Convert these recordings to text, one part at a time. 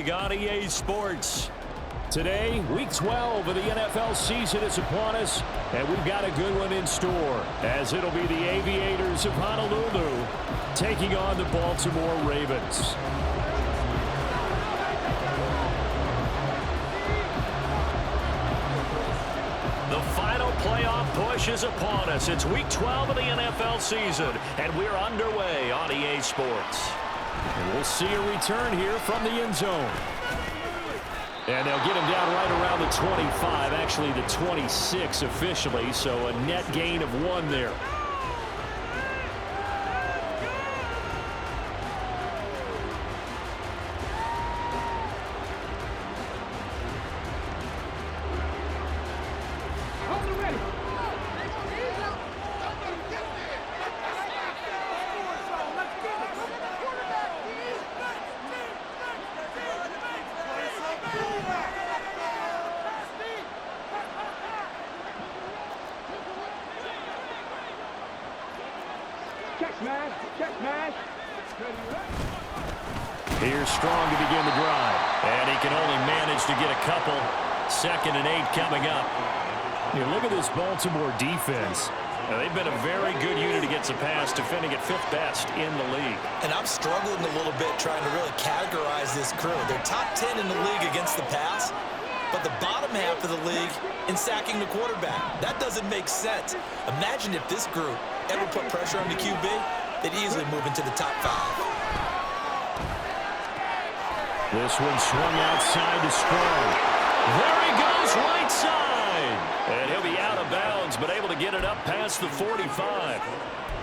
League on EA Sports. Today, Week 12 of the NFL season is upon us, and we've got a good one in store, as it'll be the Aviators of Honolulu taking on the Baltimore Ravens. The final playoff push is upon us. It's Week 12 of the NFL season, and we're underway on EA Sports. And we'll see a return here from the end zone. And they'll get him down right around the 25, actually the 26 officially, so a net gain of 1 there. Here's Strong to begin the drive. And he can only manage to get a couple. 2nd and 8 coming up. You look at this Baltimore defense. Now, they've been a very good unit against the pass, defending at 5th best in the league. And I'm struggling a little bit trying to really categorize this crew. They're top 10 in the league against the pass, but the bottom half of the league in sacking the quarterback. That doesn't make sense. Imagine if this group ever put pressure on the QB, they'd easily move into the top 5. This one swung outside to Strong. There he goes, right side. And he'll be out of bounds, but able to get it up past the 45.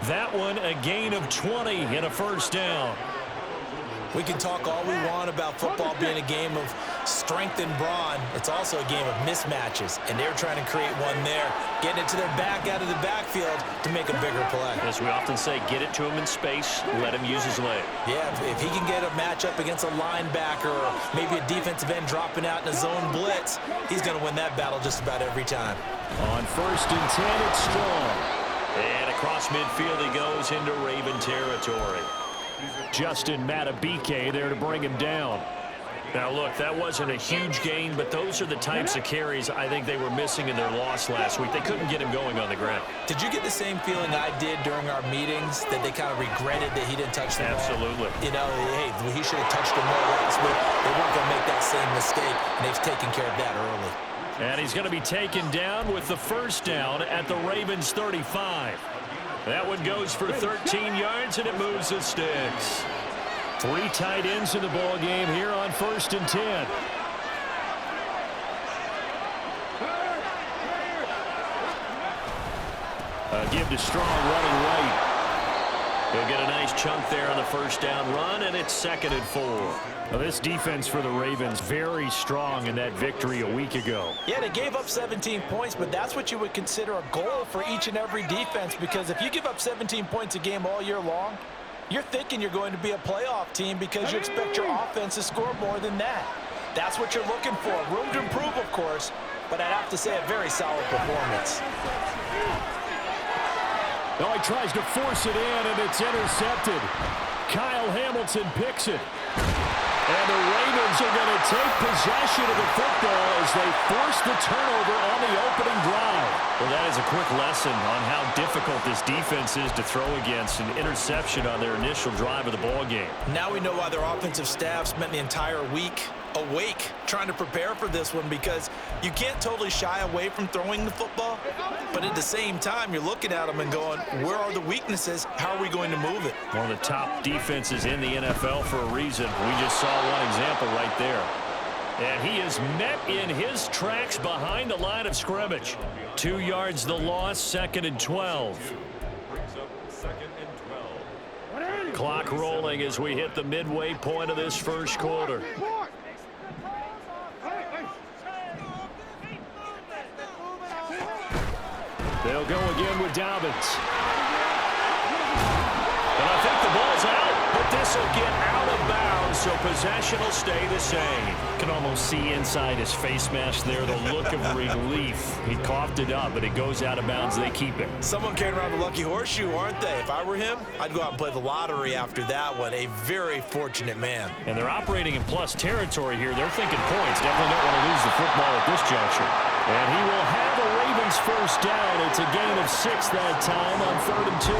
That one a gain of 20 and a first down. We can talk all we want about football being a game of strength and brawn. It's also a game of mismatches, and they're trying to create one there, getting it to their back out of the backfield to make a bigger play. As we often say, get it to him in space, let him use his leg. Yeah, if he can get a matchup against a linebacker or maybe a defensive end dropping out in a zone blitz, he's going to win that battle just about every time. On 1st and 10, it's Strong. And across midfield he goes into Raven territory. Justin Matabike there to bring him down. Now, look, that wasn't a huge gain, but those are the types of carries I think they were missing in their loss last week. They couldn't get him going on the ground. Did you get the same feeling I did during our meetings, that they kind of regretted that he didn't touch the ball? Absolutely. You know, hey, he should have touched him more last week. They weren't going to make that same mistake, and they've taken care of that early. And he's going to be taken down with the first down at the Ravens 35. That one goes for 13 yards, and it moves the sticks. 3 tight ends in the ball game here on 1st and 10. Give to Strong running right. He'll get a nice chunk there on the first down run, and it's 2nd and 4. Now, this defense for the Ravens very strong in that victory a week ago. Yeah, they gave up 17 points, but that's what you would consider a goal for each and every defense, because if you give up 17 points a game all year long, you're thinking you're going to be a playoff team because you expect your offense to score more than that. That's what you're looking for. Room to improve, of course, but I'd have to say a very solid performance. Oh, he tries to force it in, and it's intercepted. Kyle Hamilton picks it. And the Ravens are going to take possession of the football as they force the turnover on the opening drive. Well, that is a quick lesson on how difficult this defense is to throw against. An interception on their initial drive of the ball game. Now we know why their offensive staff spent the entire week awake trying to prepare for this one, because you can't totally shy away from throwing the football, but at the same time you're looking at them and going, where are the weaknesses? How are we going to move it? One of the top defenses in the NFL for a reason. We just saw one example right there. And he is met in his tracks behind the line of scrimmage. 2 yards the loss, 2nd and 12. Clock rolling as we hit the midway point of this first quarter. They'll go again with Dobbins. And I think the ball's out, but this will get out of bounds, so possession will stay the same. You can almost see inside his face mask there the look of relief. He coughed it up, but it goes out of bounds. They keep it. Someone carrying around the lucky horseshoe, aren't they? If I were him, I'd go out and play the lottery after that one. A very fortunate man. And they're operating in plus territory here. They're thinking points. Definitely don't want to lose the football at this juncture. And he will have a Ravens first down. It's a gain of 6 that time on 3rd and 2.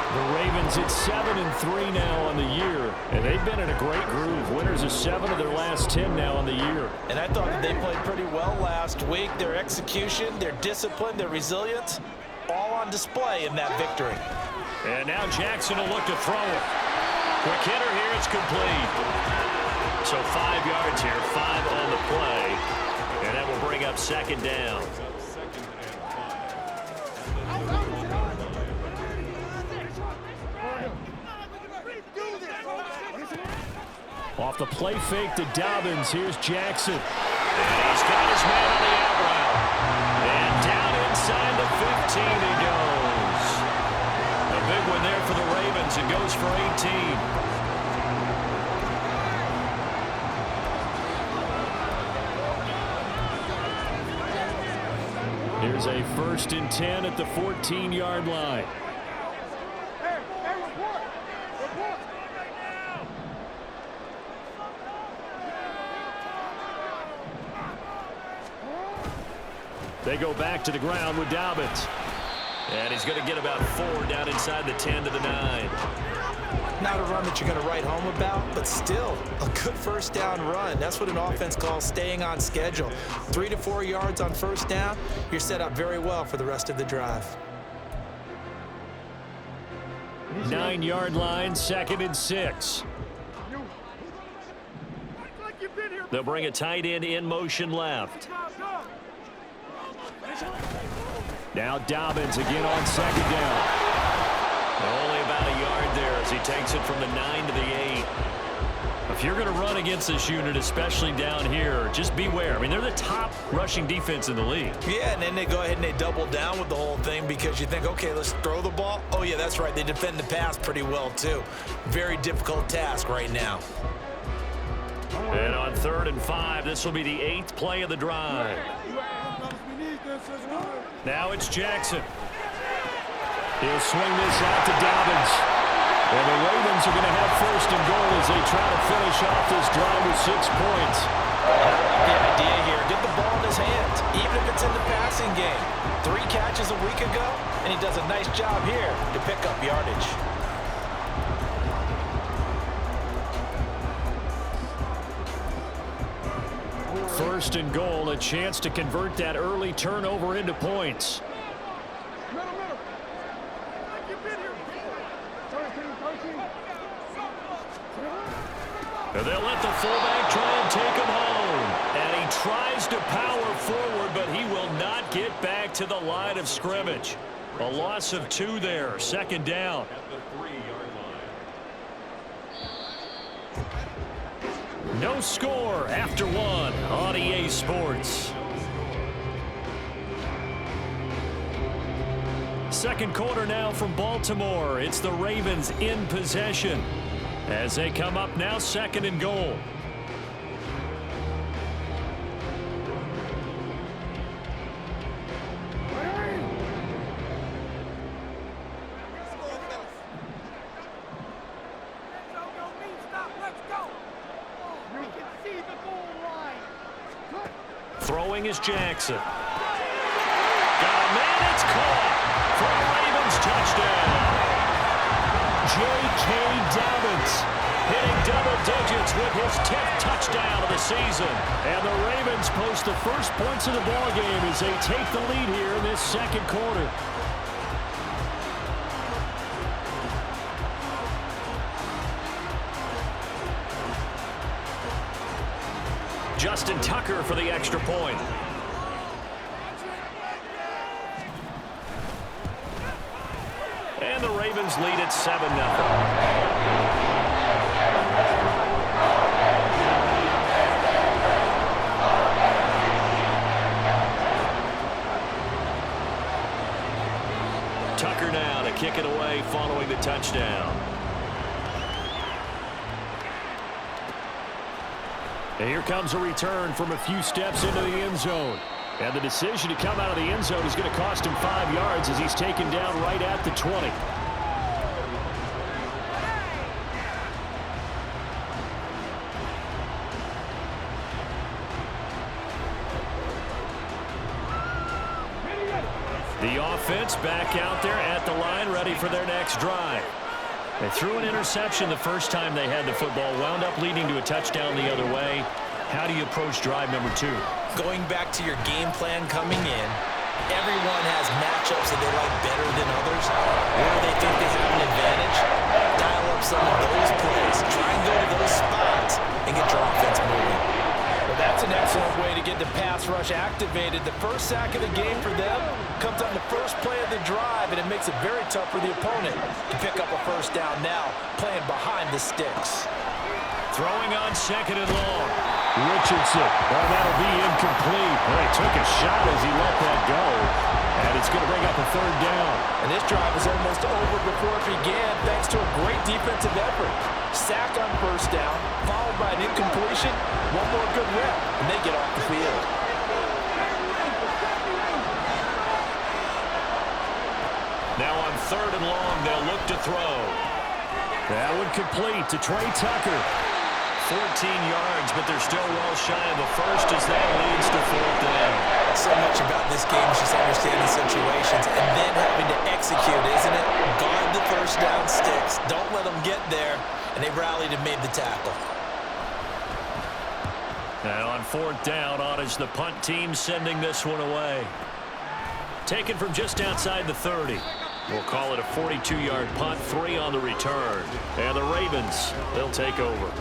The Ravens at 7-3 now on the year. And they've been in a great groove. Winners of 7 of their last 10 now on the year. And I thought that they played pretty well last week. Their execution, their discipline, their resilience, all on display in that victory. And now Jackson will look to throw it. Quick hitter here. It's complete. So 5 yards here, 5 on the play. And that will bring up 2nd down. Off the play fake to Dobbins. Here's Jackson. And he's got his man on the out route. And down inside the 15 he goes. A big one there for the Ravens. It goes for 18. Here's a 1st and 10 at the 14-yard line. They go back to the ground with Dobbins. And he's going to get about 4 down inside the 10 to the 9. Not a run that you're going to write home about, but still a good first down run. That's what an offense calls staying on schedule. 3 to 4 yards on first down, you're set up very well for the rest of the drive. 9-yard line, 2nd and 6. They'll bring a tight end in motion left. Now Dobbins again on 2nd down. Only about a yard there as he takes it from the 9 to the 8. If you're going to run against this unit, especially down here, just beware. I mean, they're the top rushing defense in the league. Yeah, and then they go ahead and they double down with the whole thing because you think, okay, let's throw the ball. Oh, yeah, that's right. They defend the pass pretty well, too. Very difficult task right now. And on 3rd and 5, this will be the 8th play of the drive. Now it's Jackson. He'll swing this out to Dobbins. And the Ravens are going to have 1st and goal as they try to finish off this drive with 6 points. I like the idea here. Get the ball in his hands, even if it's in the passing game. 3 catches a week ago, and he does a nice job here to pick up yardage. First and goal, a chance to convert that early turnover into points. And they'll let the fullback try and take him home. And he tries to power forward, but he will not get back to the line of scrimmage. A loss of 2 there, 2nd down. No score after 1 on EA Sports. 2nd quarter now from Baltimore. It's the Ravens in possession as they come up now 2nd and goal. Throwing is Jackson. Got a man, it's caught for a Ravens touchdown. J.K. Dobbins hitting double digits with his 10th touchdown of the season. And the Ravens post the first points of the ballgame as they take the lead here in this 2nd quarter. Justin Tucker for the extra point. And the Ravens lead at 7-0. Tucker now to kick it away following the touchdown. And here comes a return from a few steps into the end zone. And the decision to come out of the end zone is going to cost him 5 yards as he's taken down right at the 20. The offense back out there at the line, ready for their next drive. They threw an interception the first time they had the football, wound up leading to a touchdown the other way. How do you approach drive number 2? Going back to your game plan coming in, everyone has matchups that they like better than others, where they think they have an advantage. Dial up some of those plays, try and go to those spots, and get your offense moving. Well, that's an excellent way to get the pass rush activated. The first sack of the game for them comes on the first play of the drive, and it makes it very tough for the opponent to pick up a first down now, playing behind the sticks. Throwing on 2nd and long. Richardson. Oh, that'll be incomplete. Well, he took a shot as he let that go. And it's going to bring up a 3rd down. And this drive is almost over before it began, thanks to a great defensive effort. Sack on first down, followed by an incompletion. One more good rep, and they get off the field. Now on 3rd and long, they'll look to throw. That one complete to Trey Tucker. 14 yards, but they're still well shy of the first as that leads to 4th down. So much about this game is just understanding situations and then having to execute, isn't it? Guard the first down sticks. Don't let them get there. And they rallied and made the tackle. And on 4th down, on is the punt team sending this one away. Taken from just outside the 30. We'll call it a 42-yard punt, 3 on the return. And the Ravens, they'll take over.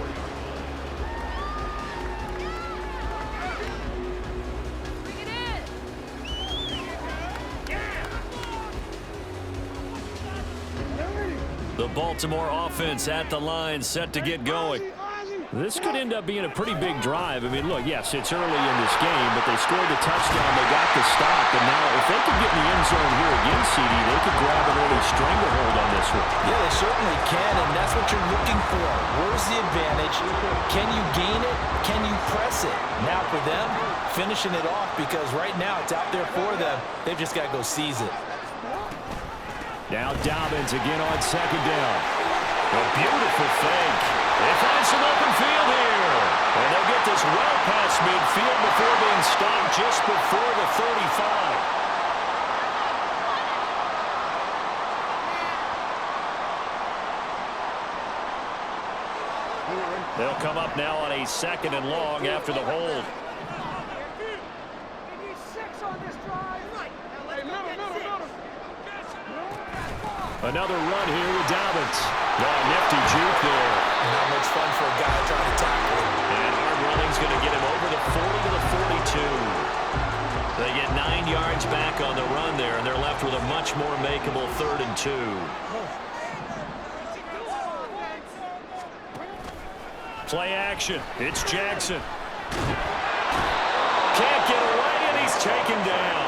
The Baltimore offense at the line, set to get going. This could end up being a pretty big drive. I mean, look, yes, it's early in this game, but they scored the touchdown. They got the stop. And now if they could get in the end zone here again, CD, they could grab an early stranglehold on this one. Yeah, they certainly can, and that's what you're looking for. Where's the advantage? Can you gain it? Can you press it? Now for them, finishing it off, because right now it's out there for them. They've just got to go seize it. Now Dobbins again on 2nd down. A beautiful fake. They find some open field here. And they'll get this well past midfield before being stopped just before the 35. They'll come up now on a 2nd and long after the hold. Another run here with Dobbins. Oh, nifty juke there. Not much fun for a guy trying to tackle him. And hard running's going to get him over the 40 to the 42. They get 9 yards back on the run there, and they're left with a much more makeable 3rd and 2. Play action. It's Jackson. Can't get away, and he's taken down.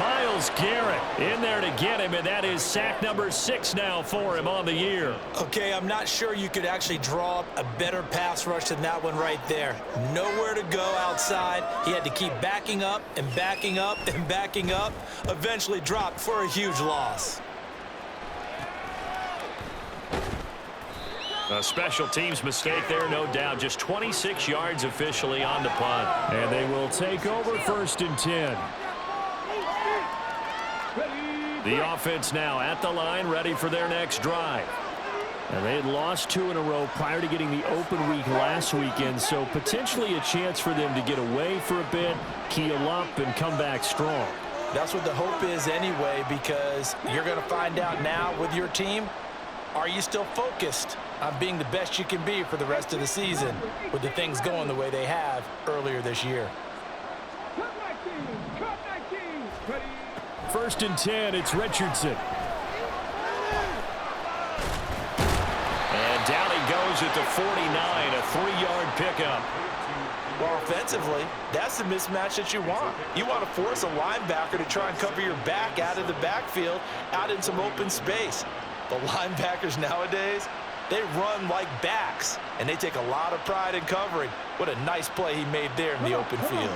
Myles Garrett in there to get him, and that is sack number 6 now for him on the year. Okay, I'm not sure you could actually draw up a better pass rush than that one right there. Nowhere to go outside. He had to keep backing up and backing up and backing up. Eventually dropped for a huge loss. A special teams mistake there, no doubt. Just 26 yards officially on the punt. And they will take over 1st and 10. The offense now at the line, ready for their next drive. And they had lost 2 in a row prior to getting the open week last weekend, so potentially a chance for them to get away for a bit, keel up, and come back strong. That's what the hope is anyway, because you're going to find out now with your team, are you still focused on being the best you can be for the rest of the season with the things going the way they have earlier this year? 1st and 10, it's Richardson. And down he goes at the 49, a 3-yard pickup. Well, offensively, that's the mismatch that you want. You want to force a linebacker to try and cover your back out of the backfield, out in some open space. The linebackers nowadays, They run like backs, and they take a lot of pride in covering. What a nice play he made there in the open field.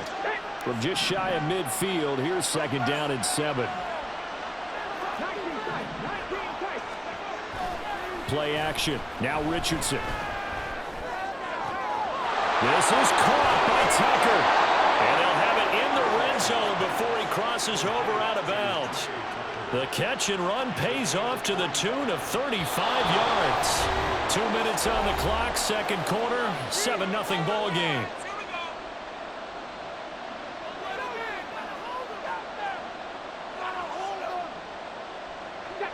From just shy of midfield, here's 2nd down and 7. Play action. Now Richardson. This is caught by Tucker. And they'll have it in the red zone before he crosses over out of bounds. The catch and run pays off to the tune of 35 yards. 2 minutes on the clock, 2nd quarter, 7-0 ball game.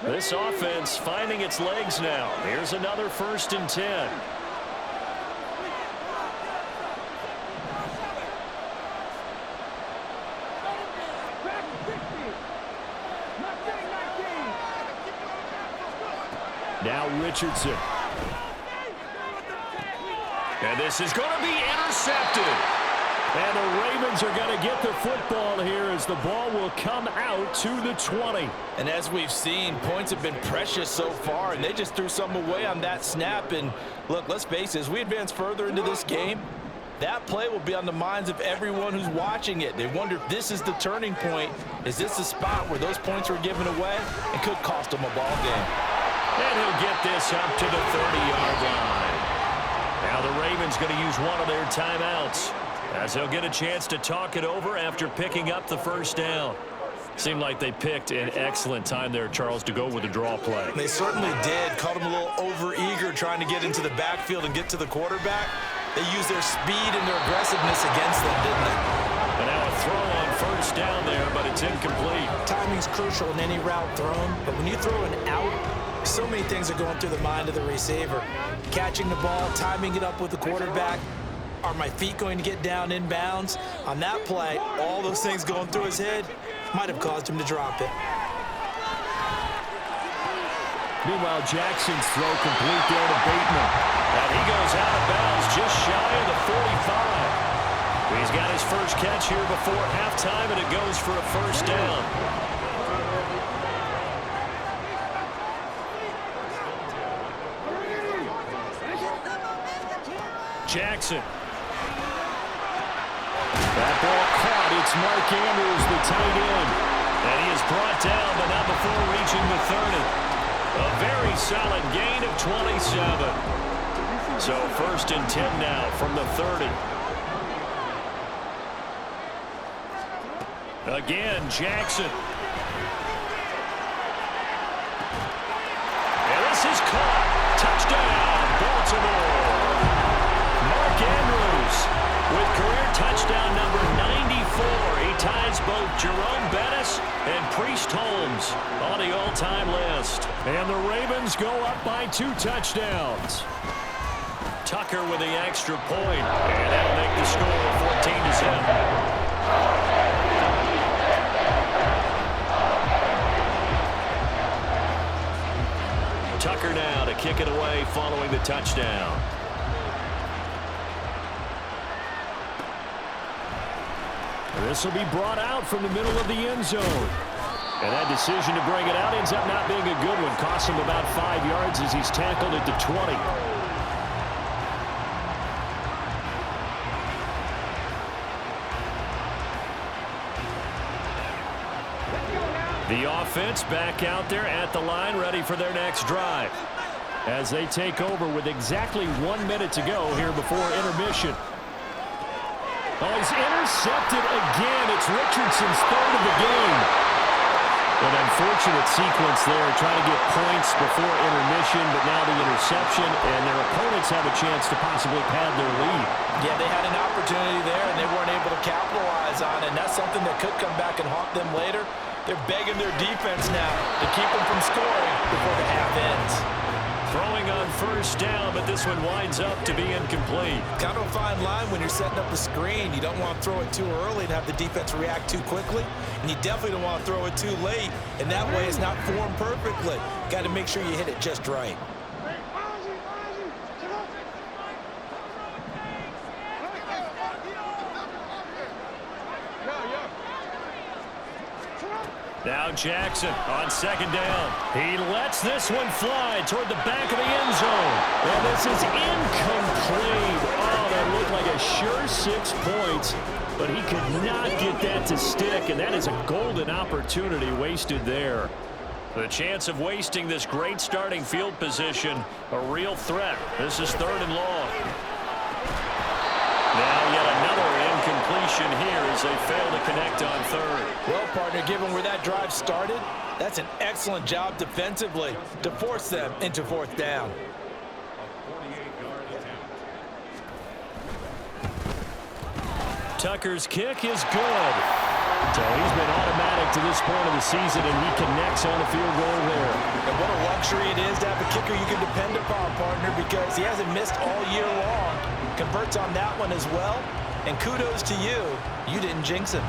This offense finding its legs now. Here's another 1st and 10. Now Richardson. And this is going to be intercepted. And the Ravens are going to get the football here as the ball will come out to the 20. And as we've seen, points have been precious so far, and they just threw some away on that snap. And look, let's face it, as we advance further into this game, that play will be on the minds of everyone who's watching it. They wonder if this is the turning point. Is this the spot where those points were given away and could cost them a ball game? And he'll get this up to the 30-yard line. Now the Ravens going to use one of their timeouts as they'll get a chance to talk it over after picking up the 1st down. Seemed like they picked an excellent time there, Charles, to go with the draw play. They certainly did. Caught them a little over-eager trying to get into the backfield and get to the quarterback. They used their speed and their aggressiveness against them, didn't they? And now a throw on 1st down there, but it's incomplete. Timing's crucial in any route thrown, but when you throw an out, so many things are going through the mind of the receiver. Catching the ball, timing it up with the quarterback. Are my feet going to get down in bounds? On that play, all those things going through his head might have caused him to drop it. Meanwhile, Jackson's throw complete there to Bateman. And he goes out of bounds just shy of the 45. He's got his first catch here before halftime, and it goes for a 1st down. Jackson. That ball caught. It's Mark Andrews, the tight end. And he is brought down, but not before reaching the 30. A very solid gain of 27. So 1st and 10 now from the 30. Again, Jackson. And this is caught. Touchdown, Baltimore. Mark Andrews with career touchdown number 94. He ties both Jerome Bettis and Priest Holmes on the all-time list. And the Ravens go up by 2 touchdowns. Tucker with the extra point, and that'll make the score 14-7. Tucker now to kick it away following the touchdown. This will be brought out from the middle of the end zone. And that decision to bring it out ends up not being a good one. Costs him about 5 yards as he's tackled at the 20. The offense back out there at the line, ready for their next drive. As they take over with exactly 1 minute to go here before intermission. Oh, he's intercepted again. It's Richardson's 3rd of the game. An unfortunate sequence there, trying to get points before intermission, but now the interception, and their opponents have a chance to possibly pad their lead. Yeah, they had an opportunity there, and they weren't able to capitalize on it, and that's something that could come back and haunt them later. They're begging their defense now to keep them from scoring before the half ends. Throwing on 1st down, but this one winds up to be incomplete. Kind of a fine line when you're setting up the screen. You don't want to throw it too early and have the defense react too quickly, and you definitely don't want to throw it too late, and that way it's not formed perfectly. Got to make sure you hit it just right. Now Jackson on second down. He lets this one fly toward the back of the end zone. And this is incomplete. Oh, that looked like a sure 6 points, but he could not get that to stick, and that is a golden opportunity wasted there. The chance of wasting this great starting field position, a real threat. This is 3rd and long. Now yet another incompletion here as they fail to connect on 3rd. Well, partner, given where that drive started, that's an excellent job defensively to force them into 4th down. Tucker's kick is good. So he's been automatic to this point of the season, and he connects on the field goal there. And what a luxury it is to have a kicker you can depend upon, partner, because he hasn't missed all year long. Converts on that one as well. And kudos to you. You didn't jinx him.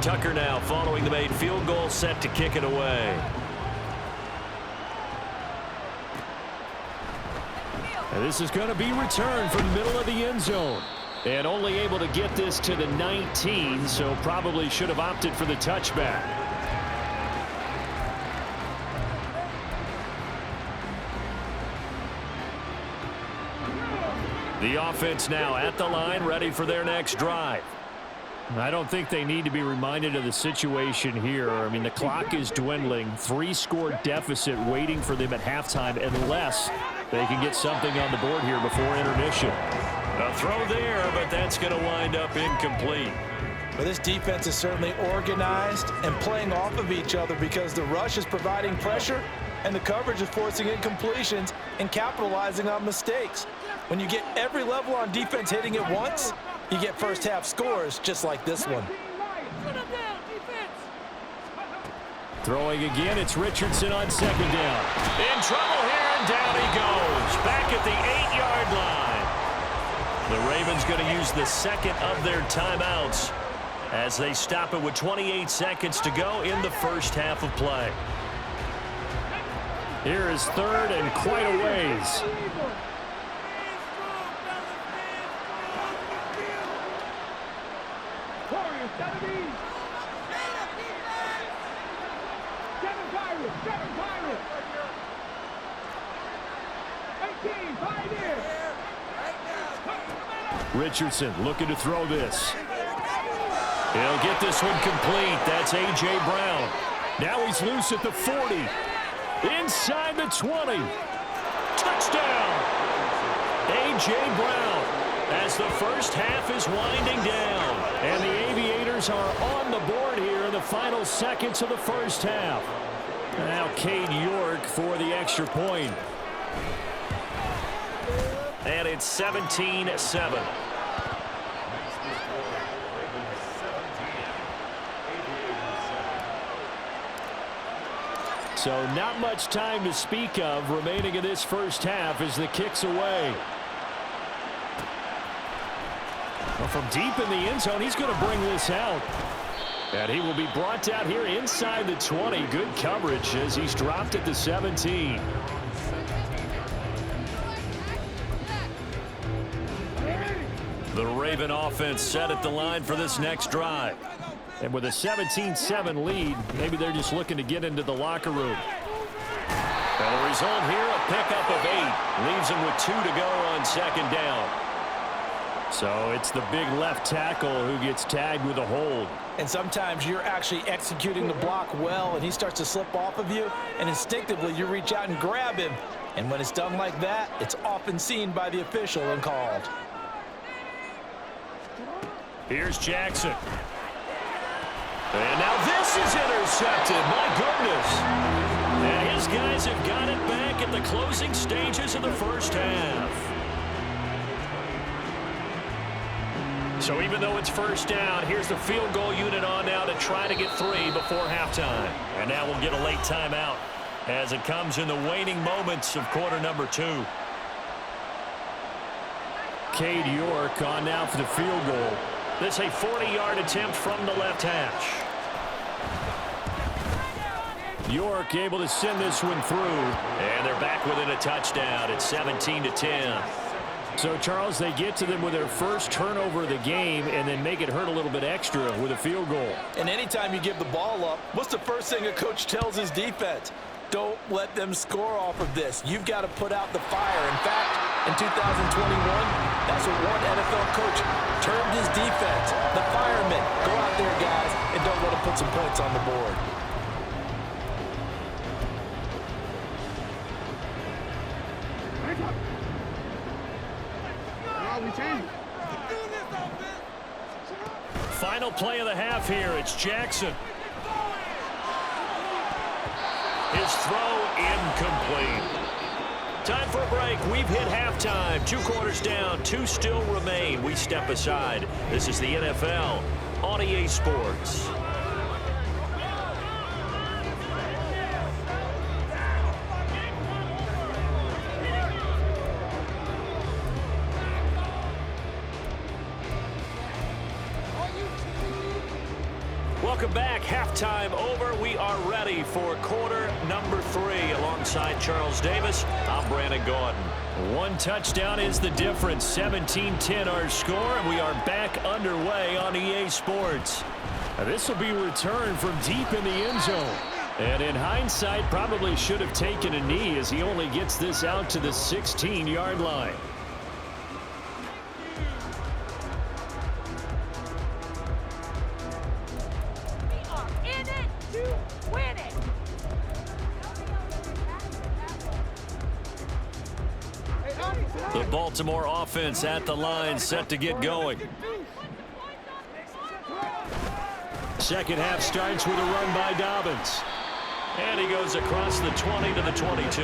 Tucker now following the made field goal, set to kick it away. And this is going to be returned from the middle of the end zone. And only able to get this to the 19, so probably should have opted for the touchback. The offense now at the line, ready for their next drive. I don't think they need to be reminded of the situation here. I mean, the clock is dwindling. 3-score deficit waiting for them at halftime unless they can get something on the board here before intermission. A throw there, but that's going to wind up incomplete. But this defense is certainly organized and playing off of each other because the rush is providing pressure and the coverage is forcing incompletions and capitalizing on mistakes. When you get every level on defense hitting at once, you get first-half scores just like this one. Throwing again, it's Richardson on second down. In trouble here, and down he goes. Back at the 8-yard line. The Ravens going to use the second of their timeouts as they stop it with 28 seconds to go in the first half of play. Here is 3rd and quite a ways. Richardson looking to throw this. He'll get this one complete. That's A.J. Brown. Now he's loose at the 40. Inside the 20. Touchdown! A.J. Brown as the first half is winding down. And the Aviators are on the board here in the final seconds of the first half. Now Cade York for the extra point. And it's 17-7. So not much time to speak of remaining in this first half as the kick's away. Well, from deep in the end zone, he's going to bring this out. And he will be brought out here inside the 20. Good coverage as he's dropped at the 17. The Raven offense set at the line for this next drive. And with a 17-7 lead, maybe they're just looking to get into the locker room. And the result here, a pickup of 8. Leaves them with 2 to go on second down. So it's the big left tackle who gets tagged with a hold. And sometimes you're actually executing the block well, and he starts to slip off of you, and instinctively you reach out and grab him. And when it's done like that, it's often seen by the official and called. Here's Jackson. And now this is intercepted. My goodness. And his guys have got it back at the closing stages of the first half. So even though it's first down, here's the field goal unit on now to try to get 3 before halftime. And now we'll get a late timeout as it comes in the waning moments of quarter number 2. Cade York on now for the field goal. This a 40-yard attempt from the left hash. York able to send this one through. And they're back within a touchdown. It's 17-10. So, Charles, they get to them with their first turnover of the game and then make it hurt a little bit extra with a field goal. And anytime you give the ball up, what's the first thing a coach tells his defense? Don't let them score off of this. You've got to put out the fire. In fact, in 2021, that's what one NFL coach termed his defense. The firemen. Go out there, guys, and don't let them put some points on the board. Final play of the half here. It's Jackson. His throw incomplete. Time for a break. We've hit halftime. 2 quarters down. 2 still remain. We step aside. This is the NFL on EA Sports. Welcome back. Halftime over. We are ready for quarter number 3. Alongside Charles Davis, I'm Brandon Gordon. 1 touchdown is the difference. 17-10 our score, and we are back underway on EA Sports. This will be returned from deep in the end zone. And in hindsight, probably should have taken a knee as he only gets this out to the 16-yard line. The Baltimore offense at the line, set to get going. Second half starts with a run by Dobbins. And he goes across the 20 to the 22.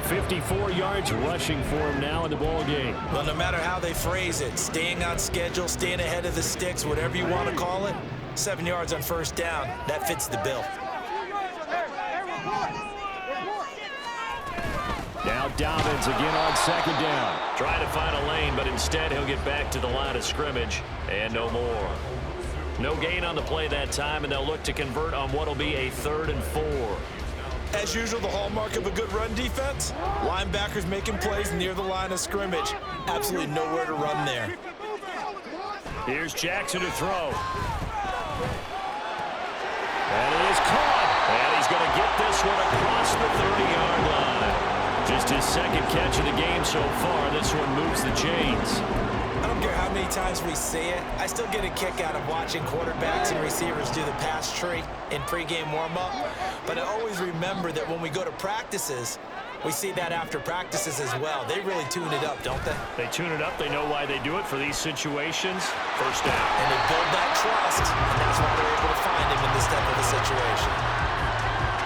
54 yards rushing for him now in the ball game. Well, no matter how they phrase it, staying on schedule, staying ahead of the sticks, whatever you want to call it, 7 yards on first down, that fits the bill. Now Dobbins again on second down. Trying to find a lane, but instead he'll get back to the line of scrimmage and no more. No gain on the play that time, and they'll look to convert on what will be a 3rd and 4. As usual, the hallmark of a good run defense, linebackers making plays near the line of scrimmage. Absolutely nowhere to run there. Here's Jackson to throw. And it is caught. And he's going to get this one across the 30-yard line. Just his second catch of the game so far. This one moves the chains. I don't care how many times we see it. I still get a kick out of watching quarterbacks and receivers do the pass tree in pregame warm-up. But I always remember that when we go to practices, we see that after practices as well. They really tune it up, don't they? They tune it up. They know why they do it for these situations. First down. And they build that trust, and that's why they're able to find him in this type of a situation.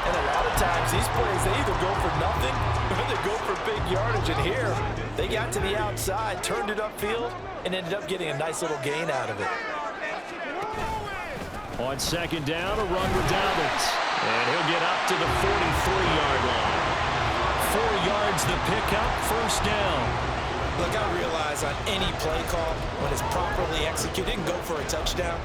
And a lot of times, these plays, they either go for nothing or they go for big yardage. And here, they got to the outside, turned it upfield, and ended up getting a nice little gain out of it. On second down, a run with Dobbins. And he'll get up to the 43-yard line. 4 yards the pickup, first down. Look, I realize on any play call, when it's properly executed, it can go for a touchdown.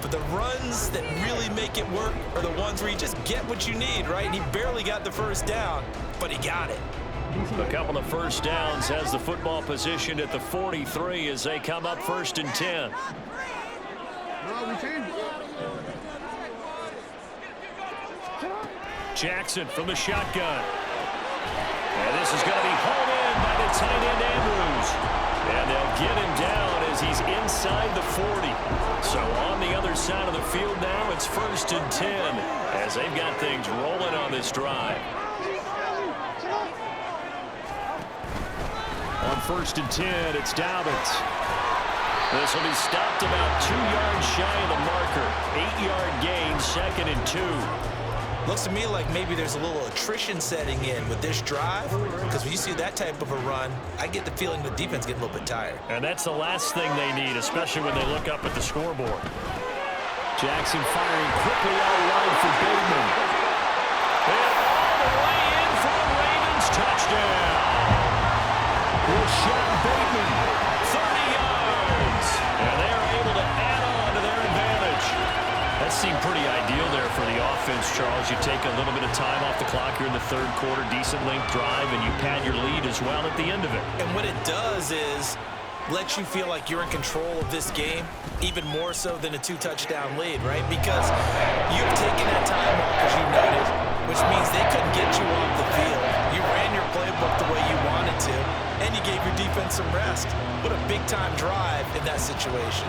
But the runs that really make it work are the ones where you just get what you need, right? And he barely got the first down, but he got it. A couple of first downs has the football positioned at the 43 as they come up 1st and 10. Jackson from the shotgun. And this is going to be hauled in by the tight end Andrews. And they'll get him down as he's inside the 40. So on the other side of the field now, it's 1st and 10 as they've got things rolling on this drive. On 1st and 10, it's Dobbins. This will be stopped about 2 yards shy of the marker. 8-yard gain, 2nd and 2. Looks to me like maybe there's a little attrition setting in with this drive, because when you see that type of a run, I get the feeling the defense getting a little bit tired. And that's the last thing they need, especially when they look up at the scoreboard. Jackson firing quickly out wide for Bateman. And all the way in for a Ravens touchdown. Rashad Bateman. 30 yards. And they are able to add on to their advantage. That seemed pretty ideal there for the offense. offense, Charles, you take a little bit of time off the clock here in the third quarter, decent length drive, and you pad your lead as well at the end of it. And what it does is let you feel like you're in control of this game, even more so than a 2-touchdown lead, right? Because you've taken that time off, as you noted, which means they couldn't get you off the field. You ran your playbook the way you wanted to, and you gave your defense some rest. What a big-time drive in that situation.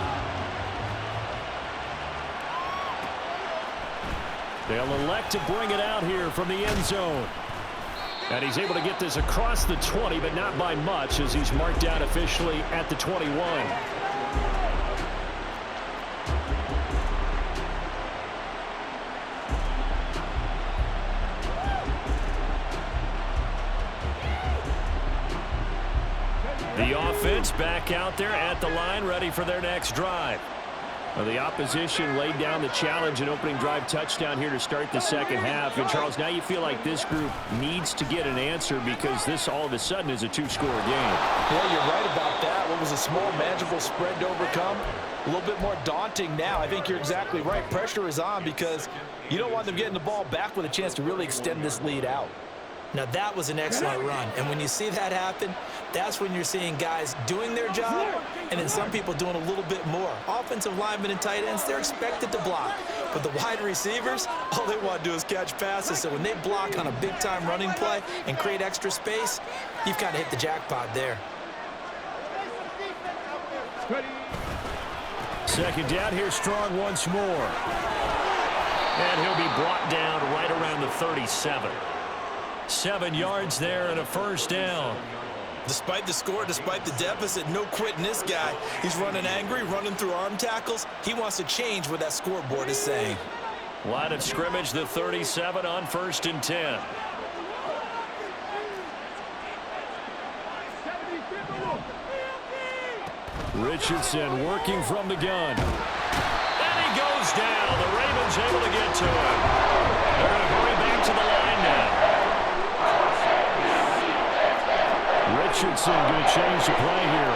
They'll elect to bring it out here from the end zone. And he's able to get this across the 20, but not by much, as he's marked down officially at the 21. The offense back out there at the line, ready for their next drive. Well, the opposition laid down the challenge, an opening drive touchdown here to start the second half. And, Charles, now you feel like this group needs to get an answer because this all of a sudden is a two-score game. Yeah, you're right about that. What was a small, manageable spread to overcome, a little bit more daunting now. I think you're exactly right. Pressure is on because you don't want them getting the ball back with a chance to really extend this lead out. Now, that was an excellent run. And when you see that happen, that's when you're seeing guys doing their job and then some people doing a little bit more. Offensive linemen and tight ends, they're expected to block. But the wide receivers, all they want to do is catch passes. So when they block on a big-time running play and create extra space, you've kind of hit the jackpot there. Second down here, Strong once more. And he'll be brought down right around the 37. 7 yards there and a first down. Despite the score, despite the deficit, no quitting this guy. He's running angry, running through arm tackles. He wants to change what that scoreboard is saying. Line of scrimmage, the 37 on 1st and 10. Richardson working from the gun. And he goes down. The Ravens able to get to him. They're going to hurry back to the line now. Richardson going to change the play here.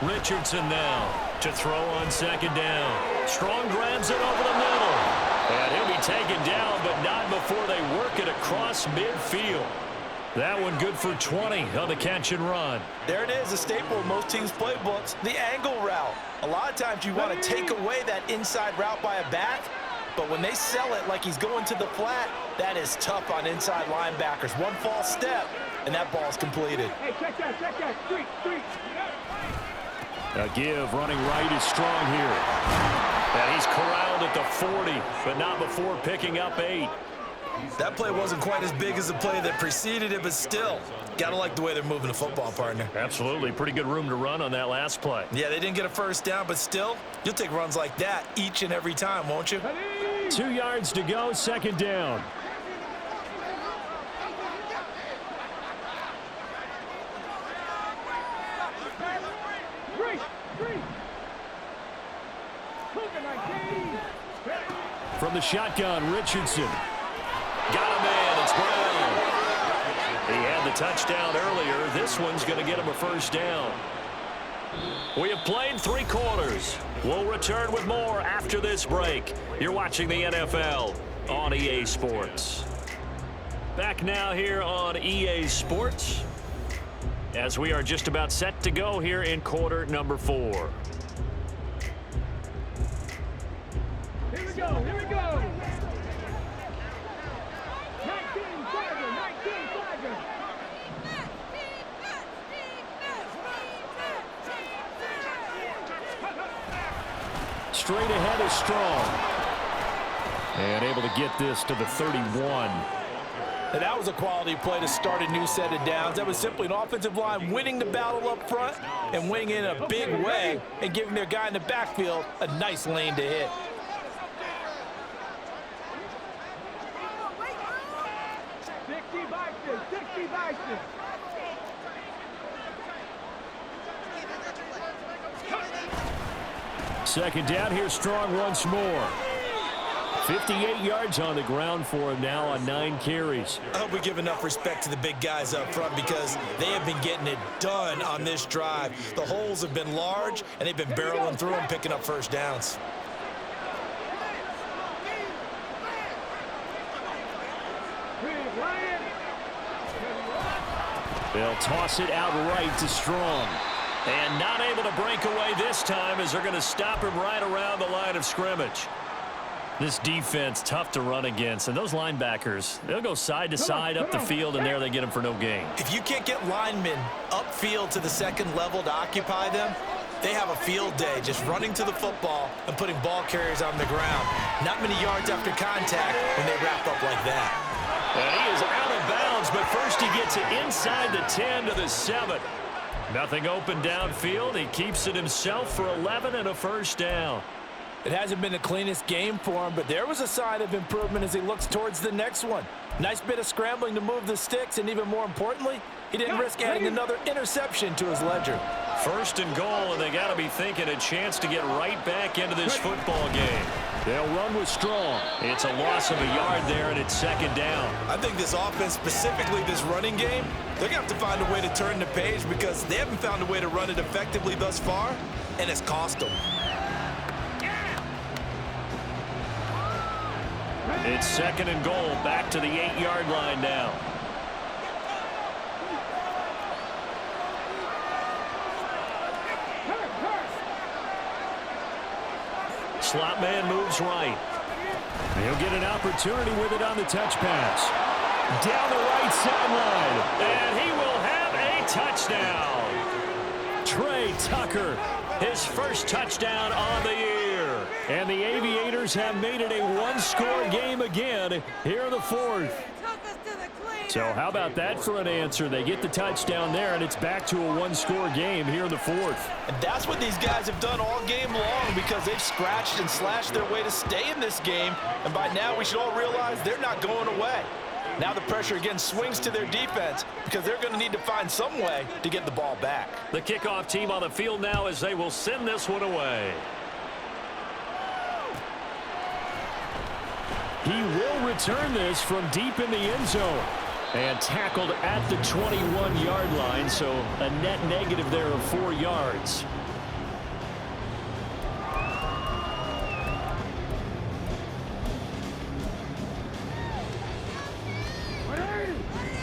Richardson now to throw on second down. Strong grabs it over the middle. And he'll be taken down, but not before they work it across midfield. That one good for 20 on the catch and run. There it is, a staple of most teams' playbooks, the angle route. A lot of times you want to take away that inside route by a back, but when they sell it like he's going to the flat, that is tough on inside linebackers. One false step, and that ball's completed. Hey, check that. Street. A give running right is Strong here. And he's corralled at the 40, but not before picking up 8. That play wasn't quite as big as the play that preceded it, but still, gotta like the way they're moving the football, partner. Absolutely. Pretty good room to run on that last play. Yeah, they didn't get a first down, but still, you'll take runs like that each and every time, won't you? 2 yards to go, second down. From the shotgun, Richardson. Got him in. It's Brown. He had the touchdown earlier. This one's going to get him a first down. We have played 3 quarters. We'll return with more after this break. You're watching the NFL on EA Sports. Back now here on EA Sports as we are just about set to go here in quarter number 4. Here we go. 19 Tiger. Straight ahead is Strong. And able to get this to the 31. And that was a quality play to start a new set of downs. That was simply an offensive line winning the battle up front and winning in a big way and giving their guy in the backfield a nice lane to hit. Second down here, Strong once more. 58 yards on the ground for him now on 9 carries. I hope we give enough respect to the big guys up front because they have been getting it done on this drive. The holes have been large, and they've been barreling through and picking up first downs. They'll toss it outright to Strong. And not able to break away this time as they're going to stop him right around the line of scrimmage. This defense, tough to run against. And those linebackers, they'll go side to side up the field, and there they get them for no gain. If you can't get linemen upfield to the second level to occupy them, they have a field day just running to the football and putting ball carriers on the ground. Not many yards after contact when they wrap up like that. And he is out of bounds, but first he gets it inside the 10 to the 7. Nothing open downfield. He keeps it himself for 11 and a first down. It hasn't been the cleanest game for him, but there was a sign of improvement as he looks towards the next one. Nice bit of scrambling to move the sticks, and even more importantly, he didn't risk adding another interception to his ledger. First and goal, and they got to be thinking a chance to get right back into this football game. They'll run with Strong. It's a loss of a yard there, and it's second down. I think this offense, specifically this running game, they're going to have to find a way to turn the page because they haven't found a way to run it effectively thus far, and it's cost them. It's second and goal, back to the 8-yard line now. Slot man moves right. He'll get an opportunity with it on the touch pass. Down the right sideline. And he will have a touchdown. Trey Tucker. His first touchdown on the year. And the Aviators have made it a one-score game again here in the fourth. So how about that for an answer? They get the touchdown there, and it's back to a one-score game here in the fourth. And that's what these guys have done all game long because they've scratched and slashed their way to stay in this game. And by now, we should all realize they're not going away. Now the pressure again swings to their defense because they're going to need to find some way to get the ball back. The kickoff team on the field now as they will send this one away. He will return this from deep in the end zone. And tackled at the 21-yard line, so a net negative there of 4 yards.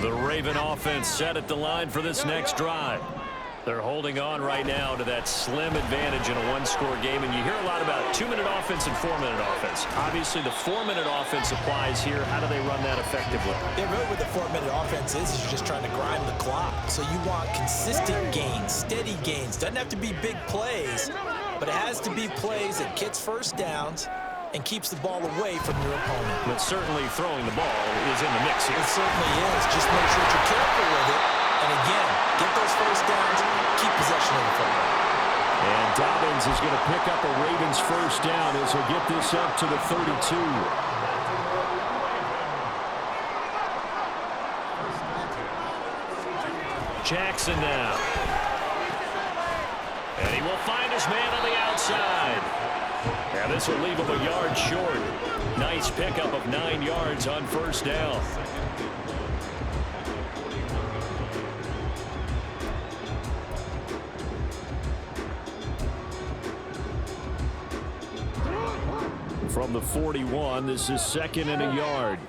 The Raven offense set at the line for this next drive. They're holding on right now to that slim advantage in a one-score game, and you hear a lot about 2-minute offense and 4-minute offense. Obviously, the 4-minute offense applies here. How do they run that effectively? Yeah, really what the 4-minute offense is you're just trying to grind the clock. So you want consistent gains, steady gains. Doesn't have to be big plays, but it has to be plays that gets first downs and keeps the ball away from your opponent. But certainly throwing the ball is in the mix here. It certainly is. Just make sure that you're careful with it. And again, get those first downs, keep possession of the football. And Dobbins is going to pick up a Ravens first down as he'll get this up to the 32. Jackson now. And he will find his man on the outside. And this will leave him a yard short. Nice pickup of 9 yards on first down. From the 41, this is second and a yard.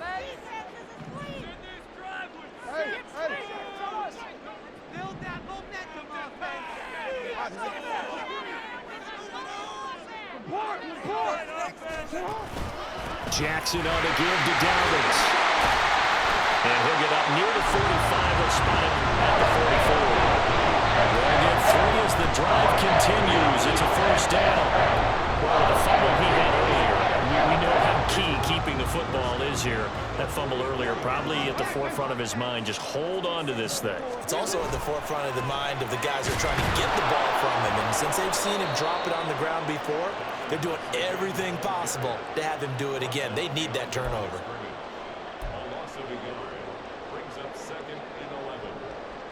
Jackson on the give to Dobbins. And he'll get up near the 45. He'll spot it at the 44. Going in 3 as the drive continues. It's a first down. Well, the fumble he had earlier, we know how key keeping the football is here. That fumble earlier probably at the forefront of his mind. Just hold on to this thing. It's also at the forefront of the mind of the guys who are trying to get the ball from him. And since they've seen him drop it on the ground before, they're doing everything possible to have him do it again. They need that turnover. A loss of a yard brings up second and 11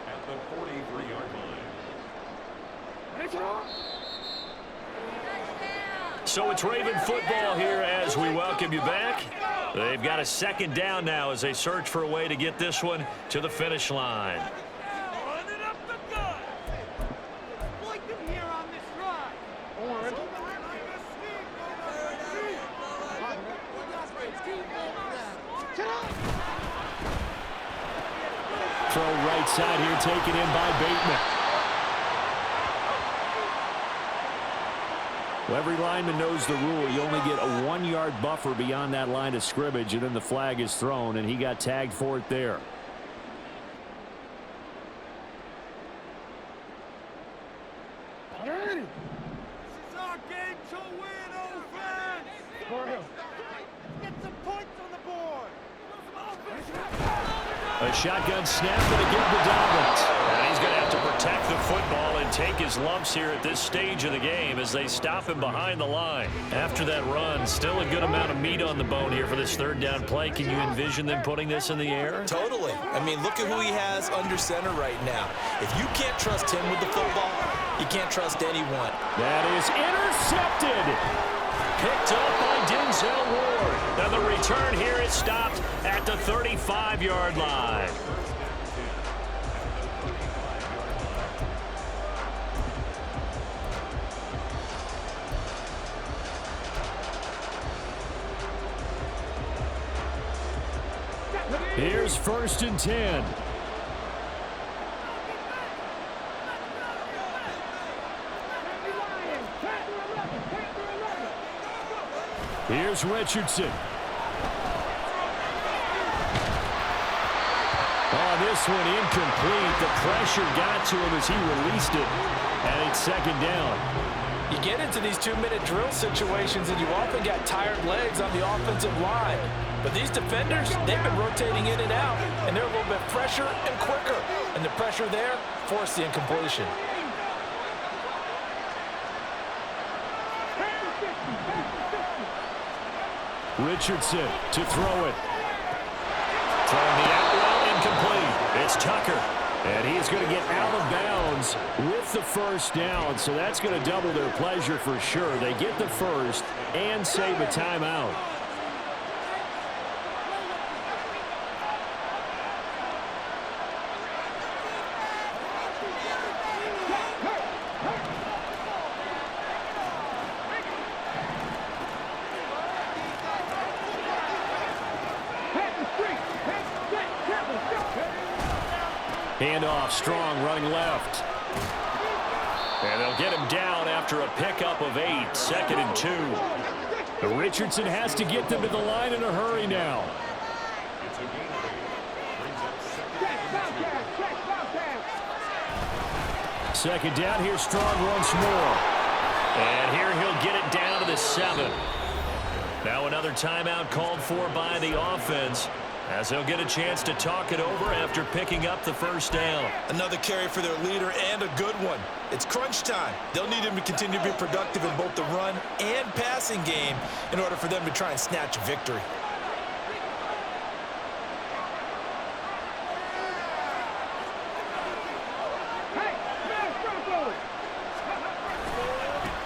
at the 43-yard line. So it's Raven football here as we welcome you back. They've got a second down now as they search for a way to get this one to the finish line. Throw right side here, taken in by Bateman. Well, every lineman knows the rule. You only get a 1-yard buffer beyond that line of scrimmage, and then the flag is thrown, and he got tagged for it there. This is our game to win, old friends. Get some points on the board. A shotgun snap going to give the Dobbins. And he's going to have to protect the football and take his lumps here at this stage of the game as they stop him behind the line. After that run, still a good amount of meat on the bone here for this third down play. Can you envision them putting this in the air? Totally. I mean, look at who he has under center right now. If you can't trust him with the football, you can't trust anyone. That is intercepted. Picked up by Denzel Ward. And the return here is stopped at the 35-yard line. Here's 1st and 10. Here's Richardson. Oh, this one incomplete. The pressure got to him as he released it, and it's 2nd down. You get into these 2-minute drill situations, and you often got tired legs on the offensive line. But these defenders, they've been rotating in and out, and they're a little bit fresher and quicker. And the pressure there forced the incompletion. Richardson to throw it. Throwing the out route, incomplete. It's Tucker. And he's going to get out of bounds with the 1st down. So that's going to double their pleasure for sure. They get the 1st and save a timeout. Handoff, Strong running left. And they'll get him down after a pickup of 8, 2nd and 2. Richardson has to get them to the line in a hurry now. Second down, here's Strong once more. And here he'll get it down to the 7. Now another timeout called for by the offense, as they'll get a chance to talk it over after picking up the 1st down. Another carry for their leader, and a good one. It's crunch time. They'll need him to continue to be productive in both the run and passing game in order for them to try and snatch a victory.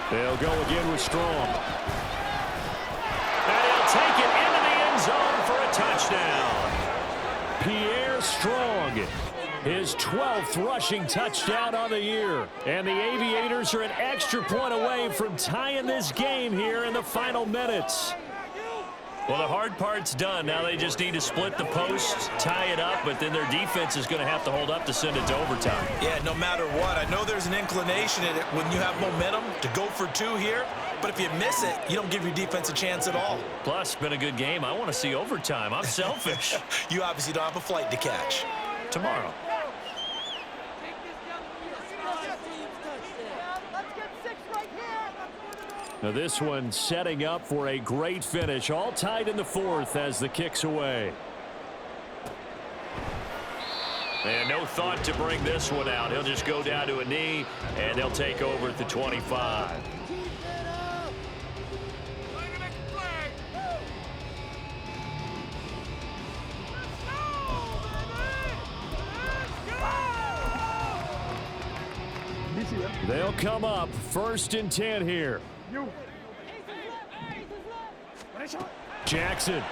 They'll go again with Strong. And he'll take it into the end zone for a touchdown. Pierre Strong, his 12th rushing touchdown on the year. And the Aviators are an extra point away from tying this game here in the final minutes. Well, the hard part's done. Now they just need to split the posts, tie it up, but then their defense is going to have to hold up to send it to overtime. Yeah, no matter what. I know there's an inclination in it when you have momentum to go for 2 here, but if you miss it, you don't give your defense a chance at all. Plus, it's been a good game. I want to see overtime. I'm selfish. You obviously don't have a flight to catch. Tomorrow. Now this one setting up for a great finish. All tied in the 4th as the kick's away. And no thought to bring this one out. He'll just go down to a knee, and they'll take over at the 25. They'll come up 1st and 10 here. Jackson.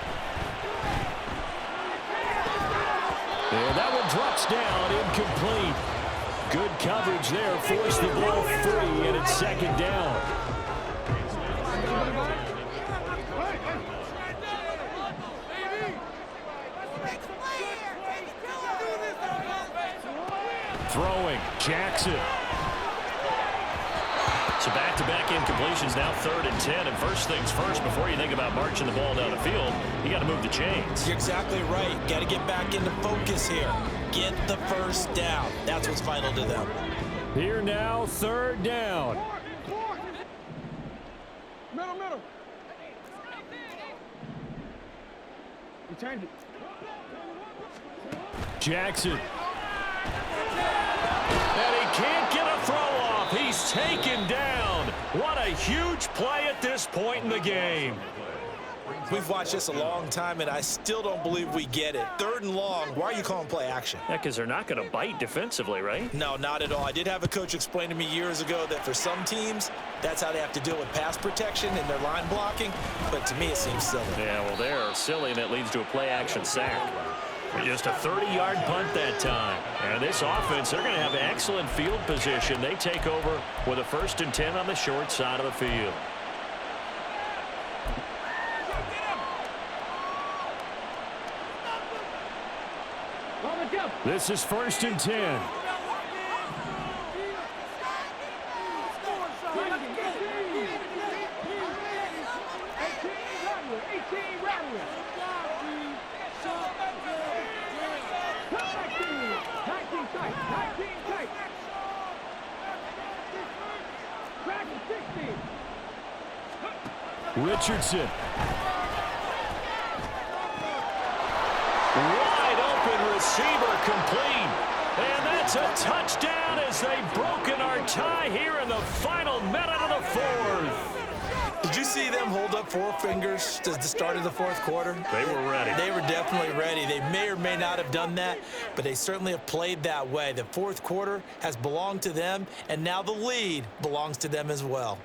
And that one drops down, incomplete. Good coverage there, forced the ball free, and it's second down. Throwing, Jackson. So back-to-back incompletions, now 3rd and 10. And first things first, before you think about marching the ball down the field, you got to move the chains. You're exactly right. Got to get back into focus here. Get the first down. That's what's vital to them. Here now, 3rd down. Middle. You change it. Jackson. And he can't get a throw off. He's taken down. What a huge play at this point in the game. We've watched this a long time, and I still don't believe we get it. 3rd and long. Why are you calling play action? Yeah, because they're not going to bite defensively, right? No, not at all. I did have a coach explain to me years ago that for some teams, that's how they have to deal with pass protection and their line blocking. But to me, it seems silly. Yeah, well, they're silly, and that leads to a play-action sack. Just a 30-yard punt that time. And this offense, they're going to have excellent field position. They take over with a 1st and 10 on the short side of the field. This is 1st and 10. Richardson. Wide open receiver complete. And that's a touchdown as they've broken our tie here in the final minute of the 4th. Did you see them hold up 4 fingers at the start of the 4th quarter? They were ready. They were definitely ready. They may or may not have done that, but they certainly have played that way. The 4th quarter has belonged to them, and now the lead belongs to them as well.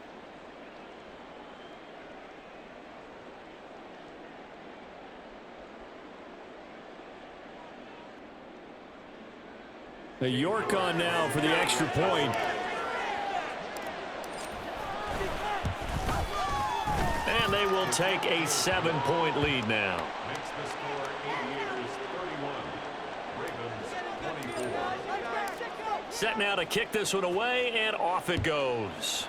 The York on now for the extra point. And they will take a 7-point lead now. Makes the score Aviators 31, Ravens 24. Set now to kick this one away, and off it goes.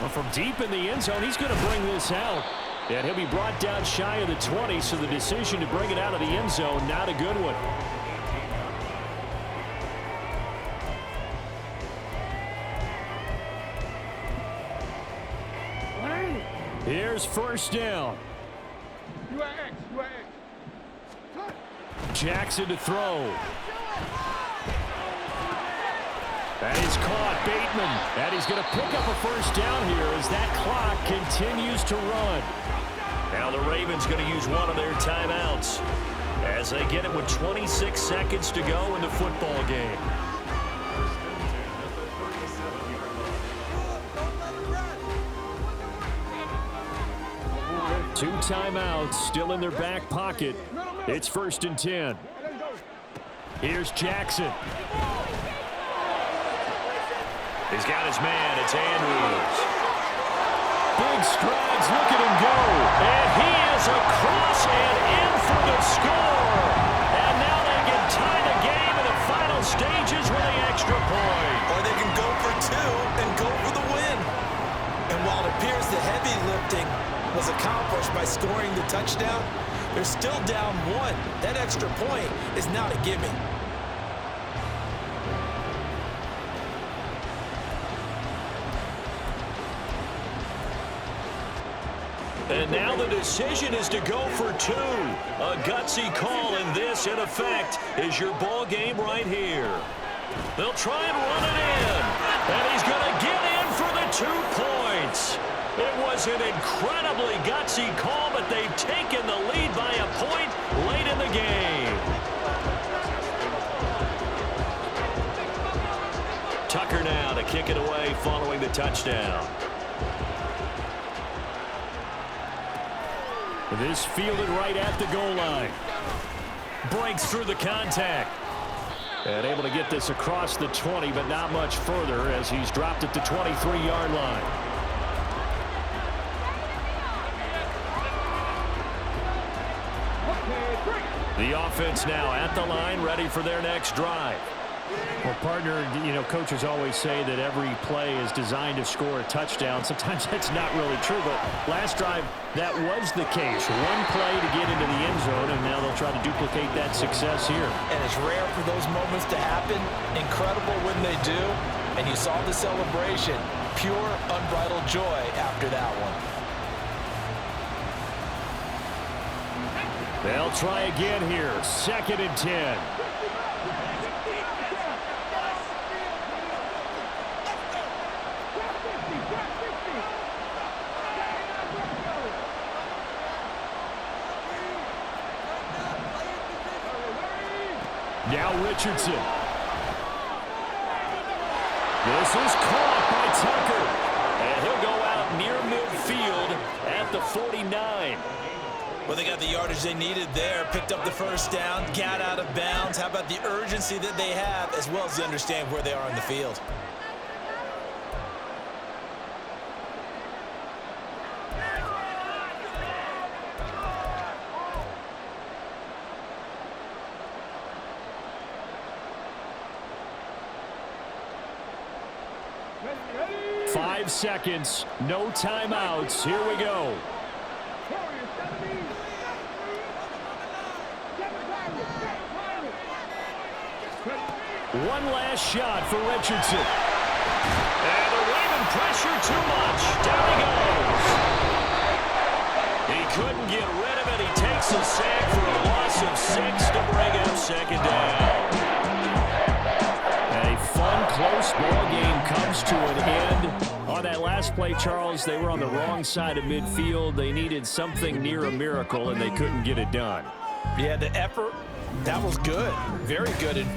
Well, from deep in the end zone, he's going to bring this out. And he'll be brought down shy of the 20, so the decision to bring it out of the end zone, not a good one. Here's 1st down. Jackson to throw. That is caught, Bateman. And he's going to pick up a 1st down here as that clock continues to run. Now the Ravens going to use one of their timeouts as they get it with 26 seconds to go in the football game. Two timeouts still in their back pocket. It's 1st and 10. Here's Jackson. He's got his man. It's Andrews. Big strides, look at him go. And he is across and in for the score. And now they can tie the game in the final stages with the extra point. Or they can go for 2 and go for the win. And while it appears the heavy lifting was accomplished by scoring the touchdown, they're still down 1. That extra point is not a gimme. And now the decision is to go for 2. A gutsy call, and this, in effect, is your ball game right here. They'll try and run it in. And he's going to get in for the 2 points. It was an incredibly gutsy call, but they've taken the lead by a point late in the game. Tucker now to kick it away following the touchdown. This fielded right at the goal line. Breaks through the contact. And able to get this across the 20, but not much further as he's dropped at the 23-yard line. The offense now at the line, ready for their next drive. Well, partner, coaches always say that every play is designed to score a touchdown. Sometimes that's not really true, but last drive, that was the case. One play to get into the end zone, and now they'll try to duplicate that success here. And it's rare for those moments to happen. Incredible when they do. And you saw the celebration. Pure, unbridled joy after that one. They'll try again here. 2nd and 10. Now Richardson. This is caught by Tucker. And he'll go out near midfield at the 49. Well, they got the yardage they needed there. Picked up the first down, got out of bounds. How about the urgency that they have, as well as they understand where they are in the field? Ready? 5 seconds, no timeouts. Here we go. One last shot for Richardson. And they're waving pressure too much. Down he goes. He couldn't get rid of it. He takes a sack for a loss of 6 to bring up 2nd down. A fun, close ball game comes to an end. On that last play, Charles, they were on the wrong side of midfield. They needed something near a miracle, and they couldn't get it done. Yeah, the effort, that was good. Very good.